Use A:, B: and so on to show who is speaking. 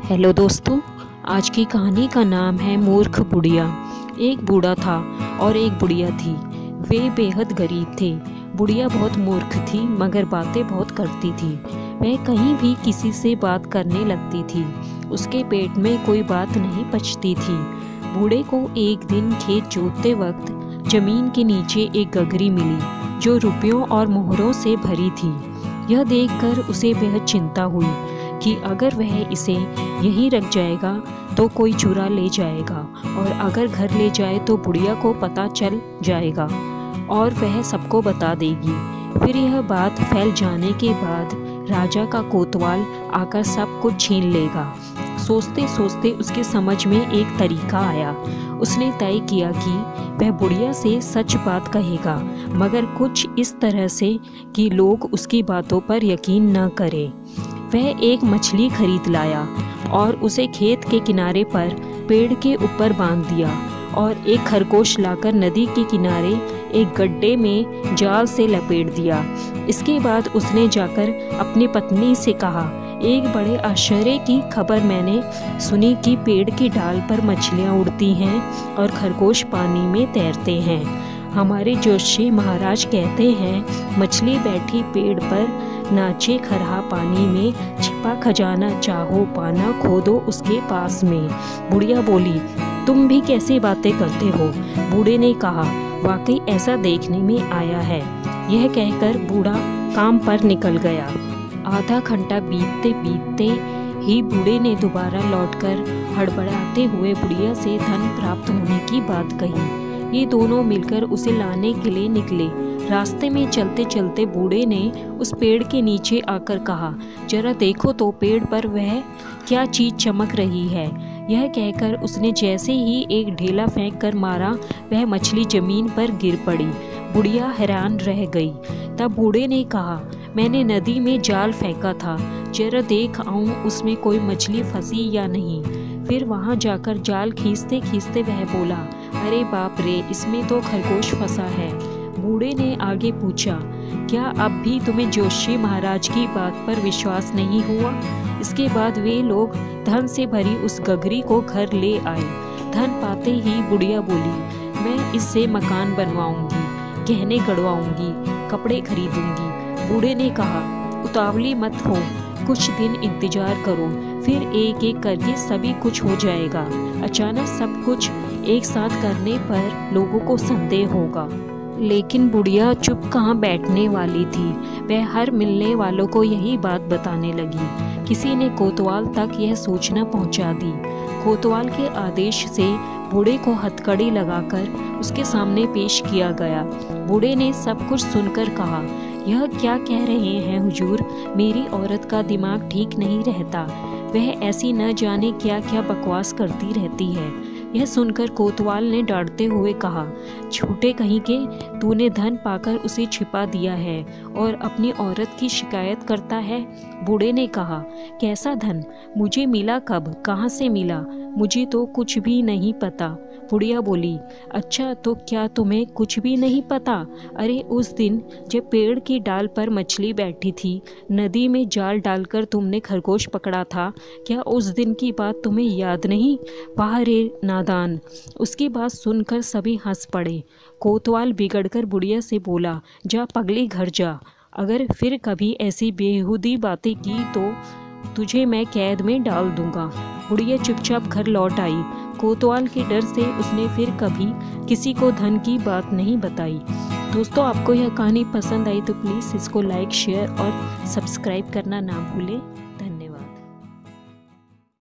A: Hello दोस्तों, आज की कहानी का नाम है मूर्ख बुढ़िया। एक बूढ़ा था और एक बुढ़िया थी। वे बेहद गरीब थे। बुढ़िया बहुत मूर्ख थी मगर बातें बहुत करती थी। वह कहीं भी किसी से बात करने लगती थी। उसके पेट में कोई बात नहीं पचती थी। बूढ़े को एक दिन खेत जोतते वक्त जमीन के नीचे एक गगरी मिली जो रुपयों और मोहरों से भरी थी। यह देखकर उसे बेहद चिंता हुई कि अगर वह इसे यहीं रख जाएगा तो कोई चुरा ले जाएगा और अगर घर ले जाए तो बुढ़िया को पता चल जाएगा और वह सबको बता देगी। फिर यह बात फैल जाने के बाद राजा का कोतवाल आकर सब कुछ छीन लेगा। सोचते सोचते उसके समझ में एक तरीका आया। उसने तय किया कि वह बुढ़िया से सच बात कहेगा मगर कुछ इस तरह से कि लोग उसकी बातों पर यकीन न करें। वह एक मछली खरीद लाया और उसे खेत के किनारे पर पेड़ के ऊपर बांध दिया और एक खरगोश लाकर नदी के किनारे एक गड्ढे में जाल से लपेट दिया। इसके बाद उसने जाकर अपनी पत्नी से कहा, एक बड़े आश्चर्य की खबर मैंने सुनी कि पेड़ की डाल पर मछलियाँ उड़ती हैं और खरगोश पानी में तैरते हैं। हमारे जोशी महाराज कहते हैं, मछली बैठी पेड़ पर नाचे खरहा पानी में, छिपा खजाना चाहो पाना, खोदो उसके पास में। बुढ़िया बोली, तुम भी कैसी बातें करते हो? बूढ़े ने कहा, वाकई ऐसा देखने में आया है। यह कहकर बूढ़ा काम पर निकल गया। आधा घंटा बीतते बीतते ही बूढ़े ने दोबारा लौटकर हड़बड़ाते हुए बुढ़िया से धन प्राप्त होने की बात कही। ये दोनों मिलकर उसे लाने के लिए निकले। रास्ते में चलते चलते बूढ़े ने उस पेड़ के नीचे आकर कहा, जरा देखो तो पेड़ पर वह क्या चीज चमक रही है। यह कहकर उसने जैसे ही एक ढेला फेंक कर मारा, वह मछली जमीन पर गिर पड़ी। बुढ़िया हैरान रह गई। तब बूढ़े ने कहा, मैंने नदी में जाल फेंका था, जरा देख आऊं उसमें कोई मछली फंसी या नहीं। फिर वहां जाकर जाल खींचते खींचते वह बोला, अरे बाप रे, इसमें तो खरगोश फंसा है। बूढ़े ने आगे पूछा, क्या अब भी तुम्हें जोशी महाराज की बात पर विश्वास नहीं हुआ? इसके बाद वे लोग धन से भरी उस गगरी को घर ले आए। धन पाते ही बुढ़िया बोली, मैं इससे मकान बनवाऊंगी, गहने गढ़वाऊंगी, कपड़े खरीदूंगी। बूढ़े ने कहा, उतावली मत हो, कुछ दिन इंतजार करो, फिर एक एक करके सभी कुछ हो जाएगा। अचानक सब कुछ एक साथ करने पर लोगों को संदेह होगा। लेकिन बुढ़िया चुप कहाँ बैठने वाली थी। वह हर मिलने वालों को यही बात बताने लगी। किसी ने कोतवाल तक यह सूचना पहुंचा दी। कोतवाल के आदेश से बूढ़े को हथकड़ी लगाकर उसके सामने पेश किया गया। बूढ़े ने सब कुछ सुनकर कहा, यह क्या कह रहे हैं हुजूर? मेरी औरत का दिमाग ठीक नहीं रहता। वह ऐसी न जाने क्या क्या बकवास करती रहती है। यह सुनकर कोतवाल ने डांटते हुए कहा, झूठे कहीं के, तूने धन पाकर उसे छिपा दिया है और अपनी औरत की शिकायत करता है। बूढ़े ने कहा, कैसा धन? मुझे मिला कब? कहाँ से मिला? मुझे तो कुछ भी नहीं पता। बुढ़िया बोली, अच्छा तो क्या तुम्हें कुछ भी नहीं पता? अरे उस दिन जब पेड़ की डाल पर मछली बैठी थी, नदी में जाल डालकर तुमने खरगोश पकड़ा था, क्या उस दिन की बात तुम्हें याद नहीं? वाह रे नादान। उसकी बात सुनकर सभी हंस पड़े। कोतवाल बिगड़कर बुढ़िया से बोला, जा पगली घर जा, अगर फिर कभी ऐसी बेहुदी बातें की तो तुझे मैं कैद में डाल दूंगा। बुढ़िया चुपचाप घर लौट आई। कोतवाल के डर से उसने फिर कभी किसी को धन की बात नहीं बताई। दोस्तों, आपको यह कहानी पसंद आई तो प्लीज़ इसको लाइक, शेयर और सब्सक्राइब करना ना भूलें।